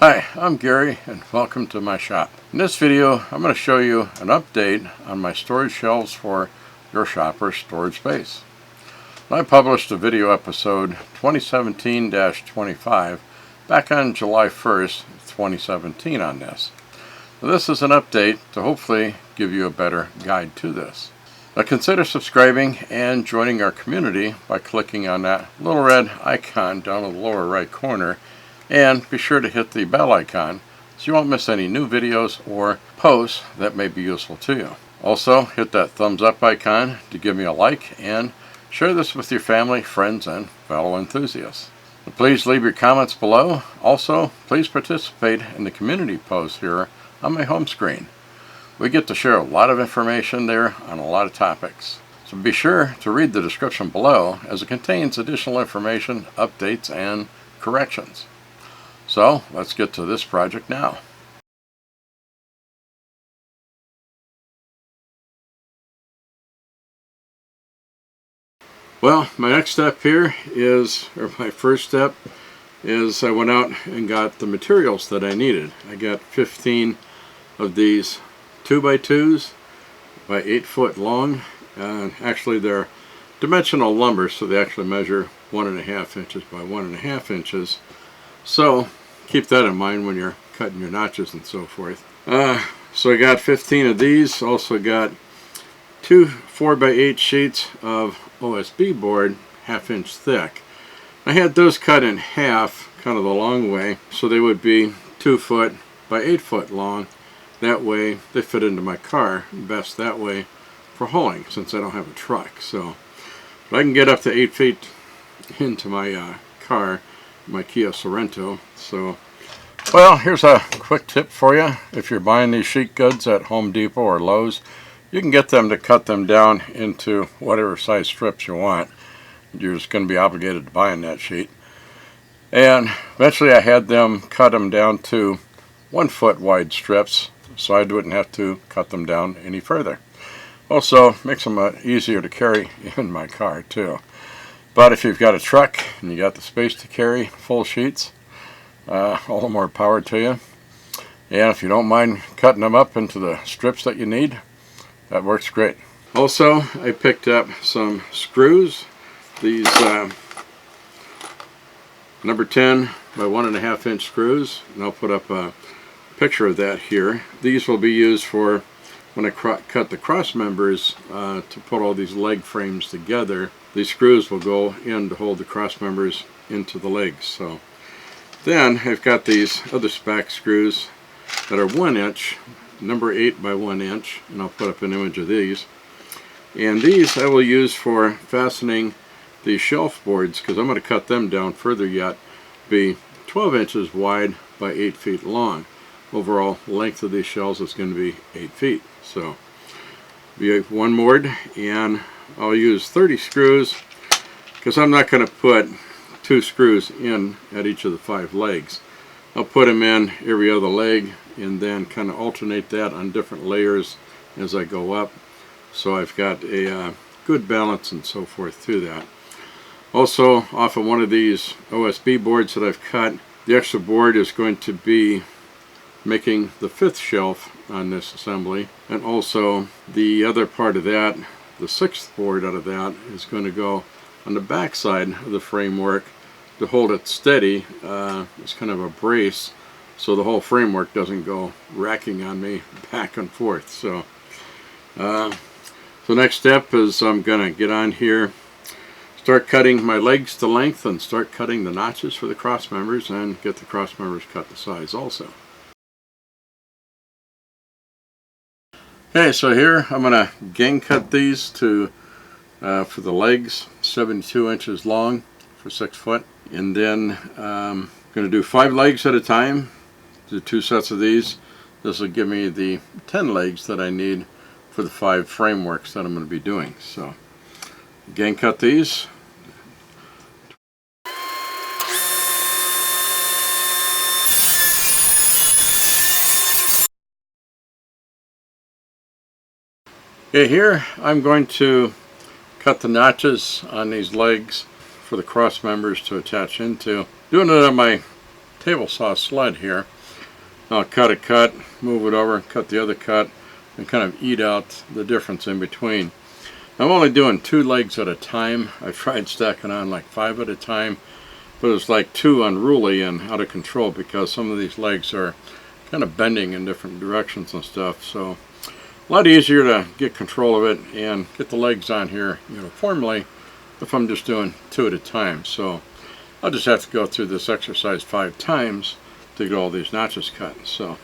Hi, I'm Gary and welcome to my shop. In this video I'm going to show you an update on my storage shelves for your shopper's storage space. I published a video episode 2017-25 back on July 1st, 2017 on this. Now, this is an update to hopefully give you a better guide to this. Now consider subscribing and joining our community by clicking on that little red icon down in the lower right corner, and be sure to hit the bell icon so you won't miss any new videos or posts that may be useful to you. Also, hit that thumbs up icon to give me a like and share this with your family, friends, and fellow enthusiasts. And please leave your comments below. Also, please participate in the community post here on my home screen. We get to share a lot of information there on a lot of topics. So be sure to read the description below as it contains additional information, updates, and corrections. So let's get to this project now. Well, my next step here is, or my first step is, I went out and got the materials that I needed. I got 15 of these 2x2s by 8 foot long. Actually they're dimensional lumber, so they actually measure 1.5 inches by 1.5 inches. So keep that in mind when you're cutting your notches and so forth. So I got 15 of these. Also got two 4x8 sheets of OSB board, 1/2 inch thick. I had those cut in half, kind of the long way, so they would be 2 foot by 8 foot long. That way they fit into my car best that way for hauling, since I don't have a truck. So I can get up to 8 feet into my car, my Kia Sorento. So, well, here's a quick tip for you. If you're buying these sheet goods at Home Depot or Lowe's, you can get them to cut them down into whatever size strips you want. You're just going to be obligated to buy in that sheet. And eventually I had them cut them down to 1 foot wide strips, so I wouldn't have to cut them down any further. Also makes them easier to carry in my car too. But if you've got a truck and you got the space to carry full sheets, all the more power to you. And if you don't mind cutting them up into the strips that you need, that works great. Also, I picked up some screws. These number 10 by 1.5 inch screws, and I'll put up a picture of that here. These will be used for when I cut the cross members to put all these leg frames together. These screws will go in to hold the cross members into the legs. So then I've got these other spack screws that are 1 inch, number 8 by 1 inch, and I'll put up an image of these. And these I will use for fastening these shelf boards, because I'm going to cut them down further yet, be 12 inches wide by 8 feet long. Overall length of these shelves is going to be 8 feet. So be one board, and I'll use 30 screws because I'm not going to put 2 screws in at each of the 5 legs. I'll put them in every other leg and then kind of alternate that on different layers as I go up, so I've got a good balance and so forth to that. Also, off of one of these OSB boards that I've cut, the extra board is going to be making the 5th shelf on this assembly, and also the other part of that, the 6th board out of that, is going to go on the back side of the framework to hold it steady. It's kind of a brace so the whole framework doesn't go racking on me back and forth. So the next step is I'm going to get on here, start cutting my legs to length, and start cutting the notches for the cross members, and get the cross members cut to size also. Okay, so here I'm going to gang cut these to for the legs 72 inches long for 6 foot, and then I'm going to do 5 legs at a time. Do 2 sets of these. This will give me the 10 legs that I need for the 5 frameworks that I'm going to be doing. So gang cut these. Okay, here I'm going to cut the notches on these legs for the cross members to attach into. Doing it on my table saw sled here. I'll cut a cut, move it over, cut the other cut, and kind of eat out the difference in between. I'm only doing 2 legs at a time. I've tried stacking on like 5 at a time, but it's like too unruly and out of control because some of these legs are kind of bending in different directions and stuff. So a lot easier to get control of it and get the legs on here uniformly if I'm just doing 2 at a time. So I'll just have to go through this exercise 5 times to get all these notches cut. So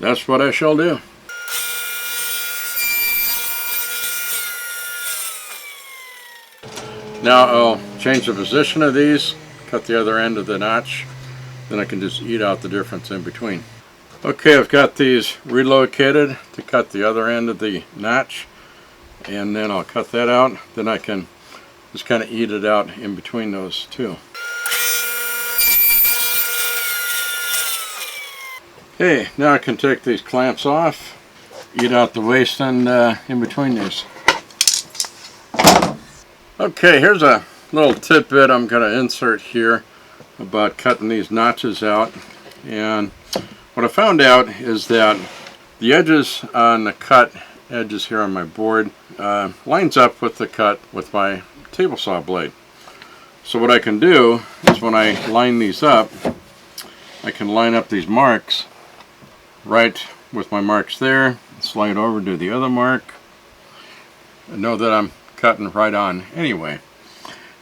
that's what I shall do. Now I'll change the position of these, cut the other end of the notch, then I can just eat out the difference in between. Okay, I've got these relocated to cut the other end of the notch, and then I'll cut that out, then I can just kind of eat it out in between those two. Okay, now I can take these clamps off, eat out the waste end in between these. Okay, here's a little tidbit I'm going to insert here about cutting these notches out. And what I found out is that the edges on the cut edges here on my board lines up with the cut with my table saw blade. So what I can do is when I line these up, I can line up these marks right with my marks there, slide over to the other mark, and know that I'm cutting right on anyway.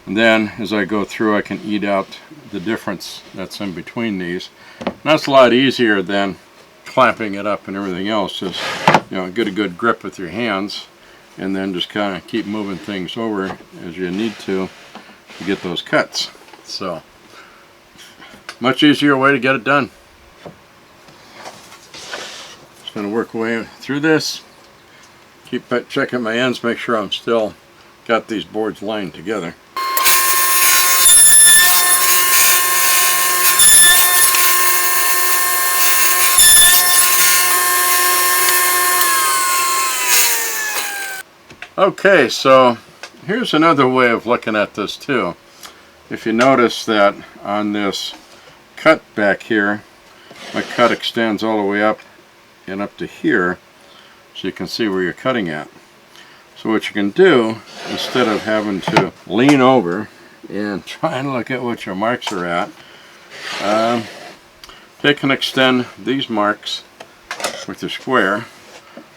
And then as I go through, I can eat out the difference that's in between these. And that's a lot easier than clamping it up and everything else. Just get a good grip with your hands and then just kind of keep moving things over as you need to get those cuts. So much easier way to get it done. Just going to work way through this, keep checking my ends, make sure I'm still got these boards lined together. Okay, so here's another way of looking at this too. If you notice that on this cut back here, my cut extends all the way up and up to here, so you can see where you're cutting at. So what you can do, instead of having to lean over and try and look at what your marks are at, take and extend these marks with your square,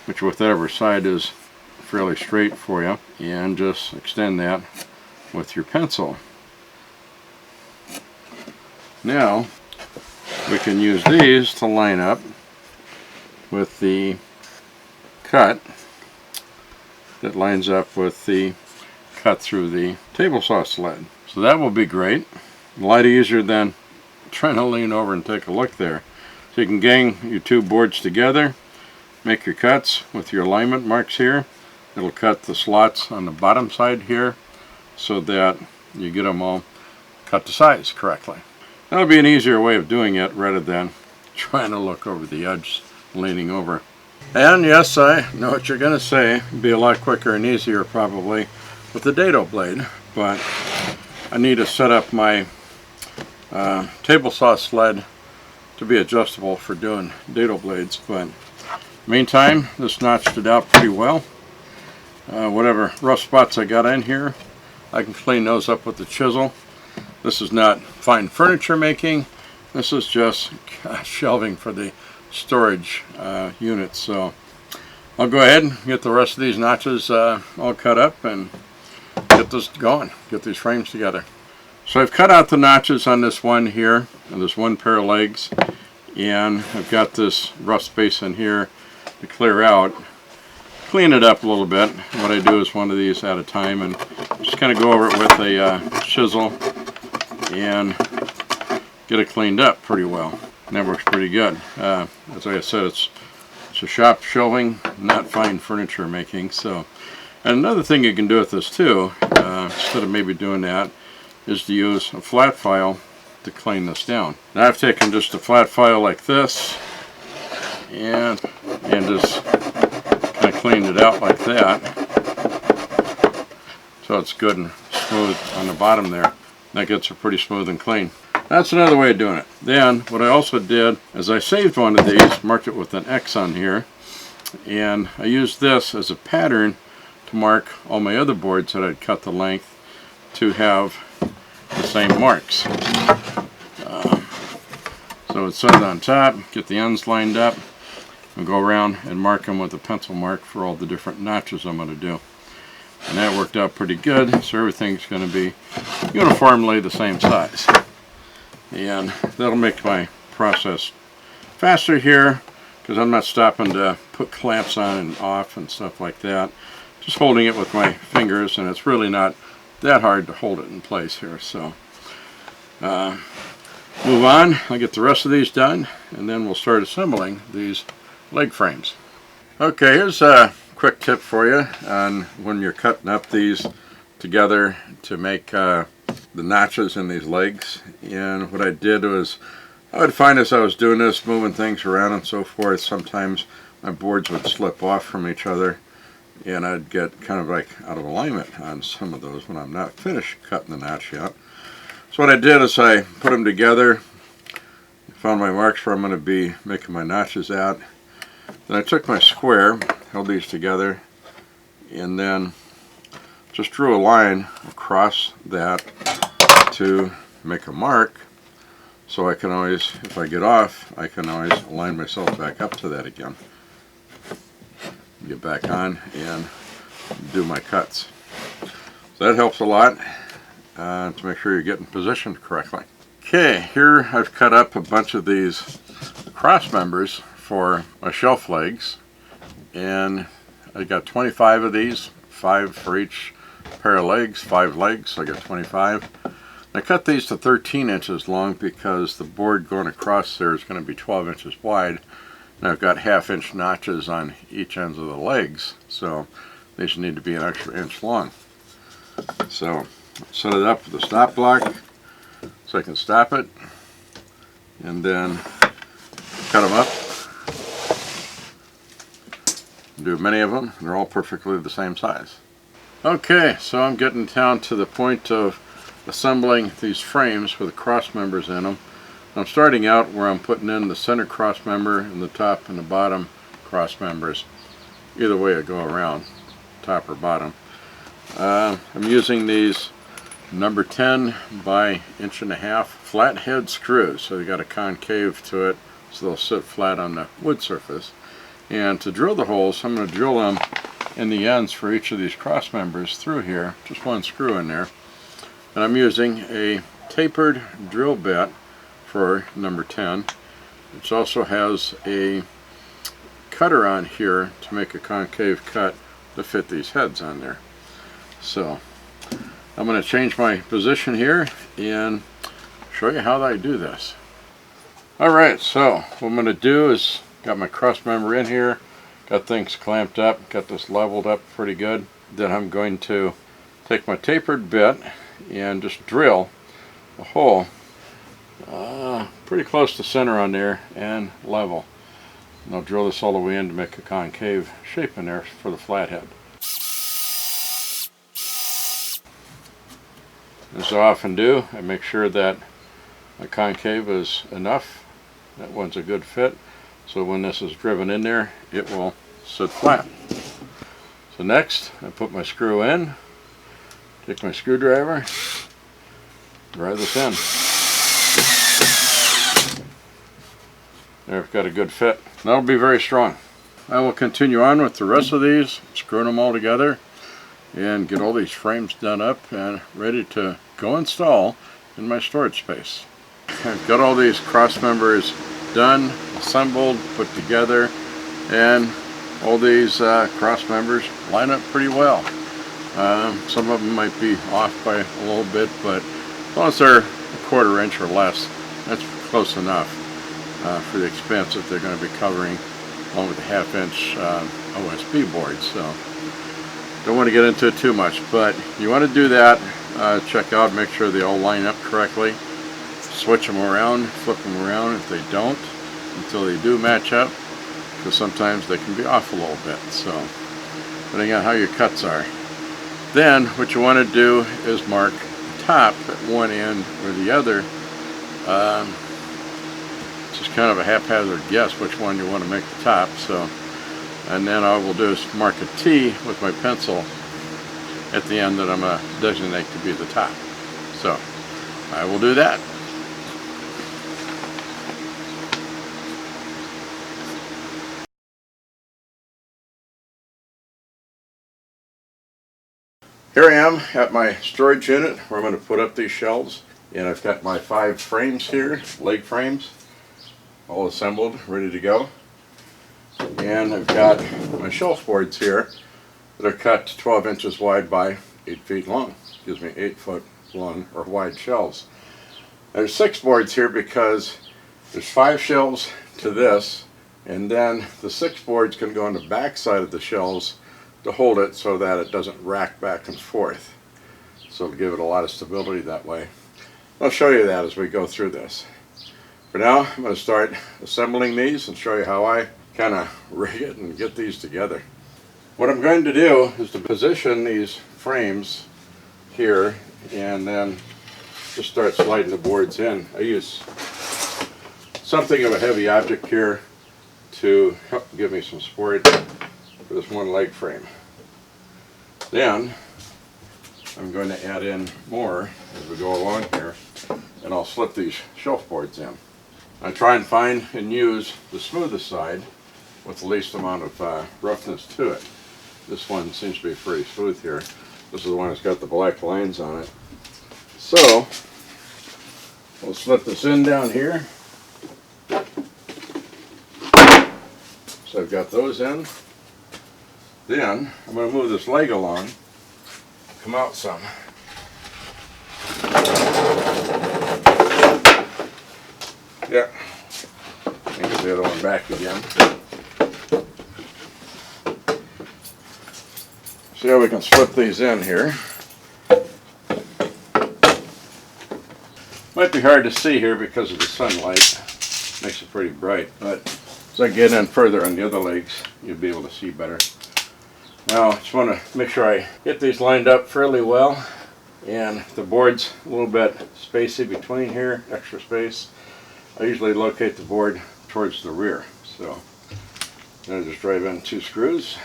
which whatever side is fairly straight for you, and just extend that with your pencil. Now we can use these to line up with the cut that lines up with the cut through the table saw sled. So that will be great. A lot easier than trying to lean over and take a look there. So you can gang your 2 boards together, make your cuts with your alignment marks here. It'll cut the slots on the bottom side here so that you get them all cut to size correctly. That'll be an easier way of doing it rather than trying to look over the edge, leaning over. And yes, I know what you're going to say. It'd be a lot quicker and easier probably with the dado blade, but I need to set up my table saw sled to be adjustable for doing dado blades. But meantime, this notched it out pretty well. Whatever rough spots I got in here, I can clean those up with the chisel. This is not fine furniture making. This is just shelving for the storage units. So I'll go ahead and get the rest of these notches all cut up and get this going, get these frames together. So I've cut out the notches on this one here, and this one pair of legs, and I've got this rough space in here to clear out. Clean it up a little bit. What I do is one of these at a time and just kind of go over it with a chisel and get it cleaned up pretty well. And that works pretty good. As I said, it's a shop shelving, not fine furniture making. So, and another thing you can do with this too, instead of maybe doing that, is to use a flat file to clean this down. Now I've taken just a flat file like this and just kind of cleaned it out like that, so it's good and smooth on the bottom there. That gets it pretty smooth and clean. That's another way of doing it. Then what I also did is I saved one of these, marked it with an X on here, and I used this as a pattern to mark all my other boards that I'd cut the length to have the same marks. So it's set on top, get the ends lined up, and go around and mark them with a pencil mark for all the different notches I'm going to do. And that worked out pretty good, so everything's going to be uniformly the same size. And that'll make my process faster here, because I'm not stopping to put clamps on and off and stuff like that. Just holding it with my fingers, and it's really not that hard to hold it in place here. So move on, I'll get the rest of these done, and then we'll start assembling these leg frames. Okay, here's a quick tip for you on when you're cutting up these together to make the notches in these legs. And what I did was, I would find as I was doing this, moving things around and so forth, sometimes my boards would slip off from each other, and I'd get kind of like out of alignment on some of those when I'm not finished cutting the notch yet. So what I did is I put them together, found my marks where I'm going to be making my notches at. Then I took my square, held these together, and then just drew a line across that to make a mark, so I can always, if I get off, I can always align myself back up to that again. Get back on and do my cuts. So that helps a lot to make sure you're getting positioned correctly. Okay, here I've cut up a bunch of these cross members for my shelf legs, and I got 25 of these, 5 for each pair of legs, 5 legs, so I got 25. I cut these to 13 inches long because the board going across there is going to be 12 inches wide, and I've got 1/2 inch notches on each ends of the legs, so these need to be an extra inch long. So set it up with a stop block so I can stop it, and then cut them up. Do many of them, and they're all perfectly the same size. Okay, so I'm getting down to the point of assembling these frames with the cross members in them. I'm starting out where I'm putting in the center cross member and the top and the bottom cross members. Either way I go around, top or bottom. I'm using these number 10 by 1.5" flat head screws, so they got a concave to it, so they'll sit flat on the wood surface. And to drill the holes, I'm going to drill them in the ends for each of these cross members through here, just one screw in there. And I'm using a tapered drill bit for number 10, which also has a cutter on here to make a concave cut to fit these heads on there. So I'm going to change my position here and show you how I do this. Alright, so what I'm going to do is got my cross member in here, got things clamped up, got this leveled up pretty good. Then I'm going to take my tapered bit and just drill a hole pretty close to center on there and level. And I'll drill this all the way in to make a concave shape in there for the flathead. As I often do, I make sure that my concave is enough. That one's a good fit, so when this is driven in there, it will sit flat. So next, I put my screw in, take my screwdriver, drive this in. There, I've got a good fit. That'll be very strong. I will continue on with the rest of these, screwing them all together, and get all these frames done up and ready to go install in my storage space. I've got all these cross members done, assembled, put together, and all these cross members line up pretty well. Some of them might be off by a little bit, but as long as they're 1/4 inch or less, that's close enough for the expense that they're going to be covering, along with the 1/2 inch OSB board. So don't want to get into it too much, but you want to do that. Check out, make sure they all line up correctly. Switch them around, flip them around if they don't, until they do match up, because sometimes they can be off a little bit, so depending on how your cuts are. Then what you want to do is mark the top at one end or the other It's just kind of a haphazard guess which one you want to make the top. So, and then all we'll do is mark a T with my pencil at the end that I'm going to designate to be the top. So I will do that. Here I am at my storage unit where I'm going to put up these shelves, and I've got my 5 frames here, leg frames, all assembled, ready to go. And I've got my shelf boards here that are cut 12 inches wide by 8 feet long. Gives me 8 foot long or wide shelves. There's 6 boards here because there's 5 shelves to this, and then the 6 boards can go on the back side of the shelves to hold it so that it doesn't rack back and forth. So to give it a lot of stability that way. I'll show you that as we go through this. For now, I'm going to start assembling these and show you how I kind of rig it and get these together. What I'm going to do is to position these frames here and then just start sliding the boards in. I use something of a heavy object here to help give me some support for this one leg frame. Then I'm going to add in more as we go along here, and I'll slip these shelf boards in. I try and find and use the smoothest side with the least amount of roughness to it. This one seems to be pretty smooth here. This is the one that's got the black lines on it. So we'll slip this in down here. So I've got those in. Then I'm going to move this leg along, come out some. Yeah, and get the other one back again. See how we can slip these in here. Might be hard to see here because of the sunlight. Makes it pretty bright, but as I get in further on the other legs, you'll be able to see better. Now, I just want to make sure I get these lined up fairly well, and the board's a little bit spacey between here, extra space. I usually locate the board towards the rear, so I just drive in 2 screws.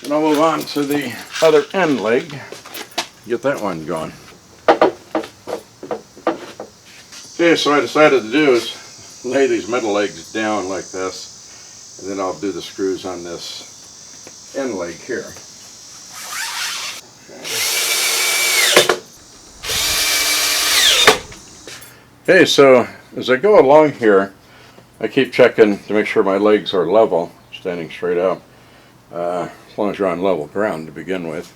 And I'll move on to the other end leg. Get that one going. Okay, so what I decided to do is lay these metal legs down like this, and then I'll do the screws on this end leg here. Okay, so as I go along here, I keep checking to make sure my legs are level, standing straight out, as long as you're on level ground to begin with.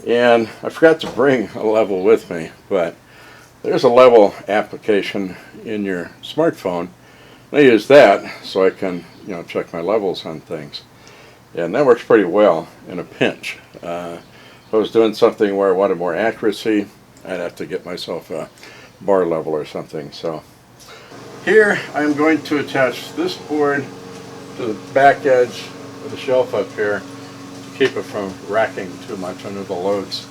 And I forgot to bring a level with me, but there's a level application in your smartphone. I use that so I can, check my levels on things, and that works pretty well in a pinch. If I was doing something where I wanted more accuracy, I'd have to get myself a bar level or something. So here I'm going to attach this board to the back edge of the shelf up here, keep it from racking too much under the loads.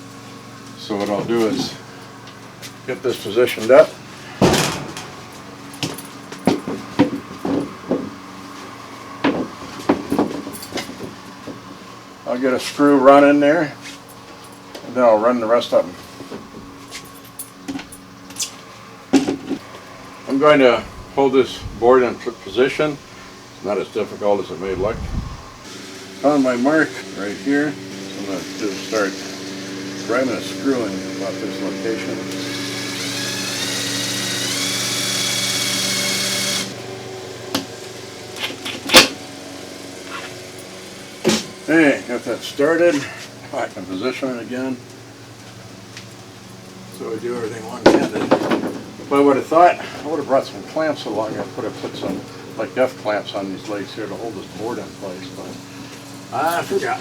So what I'll do is get this positioned up. I'll get a screw run in there, and then I'll run the rest of them. I'm going to hold this board in position. It's not as difficult as it may look. On my mark right here, so I'm going to just start driving a screw in about this location. Hey, got that started. I can position it again. So we do everything one-handed. If I would have thought, I would have brought some clamps along. I could have put some like F clamps on these legs here to hold this board in place, but I forgot.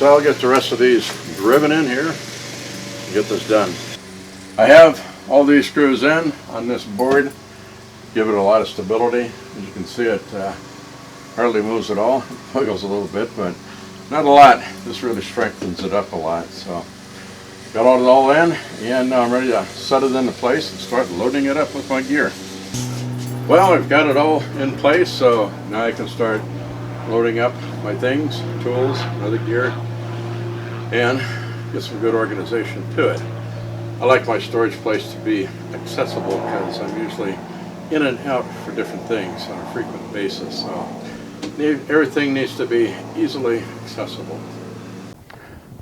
So I'll get the rest of these driven in here and get this done. I have all these screws in on this board, give it a lot of stability. As you can see, it hardly moves at all. It wiggles a little bit, but not a lot. This really strengthens it up a lot. So got it all in, and now I'm ready to set it into place and start loading it up with my gear. Well, I've got it all in place, so now I can start loading up my things, tools, other gear, and get some good organization to it. I like my storage place to be accessible because I'm usually in and out for different things on a frequent basis, so everything needs to be easily accessible.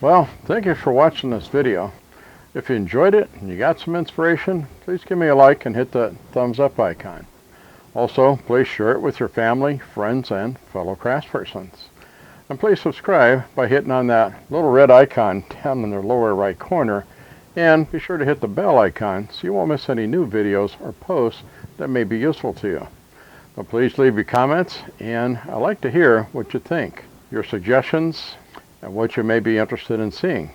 Well, thank you for watching this video. If you enjoyed it and you got some inspiration, please give me a like and hit the thumbs up icon. Also, please share it with your family, friends, and fellow craftspersons. And please subscribe by hitting on that little red icon down in the lower right corner, and be sure to hit the bell icon so you won't miss any new videos or posts that may be useful to you. But please leave your comments, and I'd like to hear what you think, your suggestions, and what you may be interested in seeing.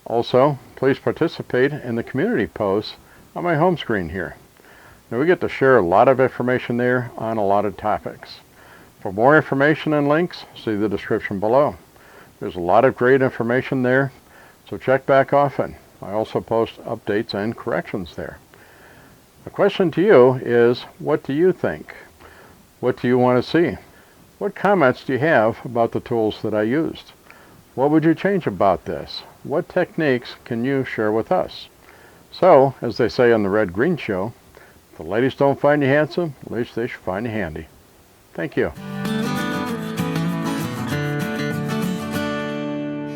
Also, please participate in the community posts on my home screen here. Now, we get to share a lot of information there on a lot of topics. For more information and links, see the description below. There's a lot of great information there, so check back often. I also post updates and corrections there. The question to you is, what do you think? What do you want to see? What comments do you have about the tools that I used? What would you change about this? What techniques can you share with us? So, as they say on the Red Green Show, if the ladies don't find you handsome, at least they should find you handy. Thank you.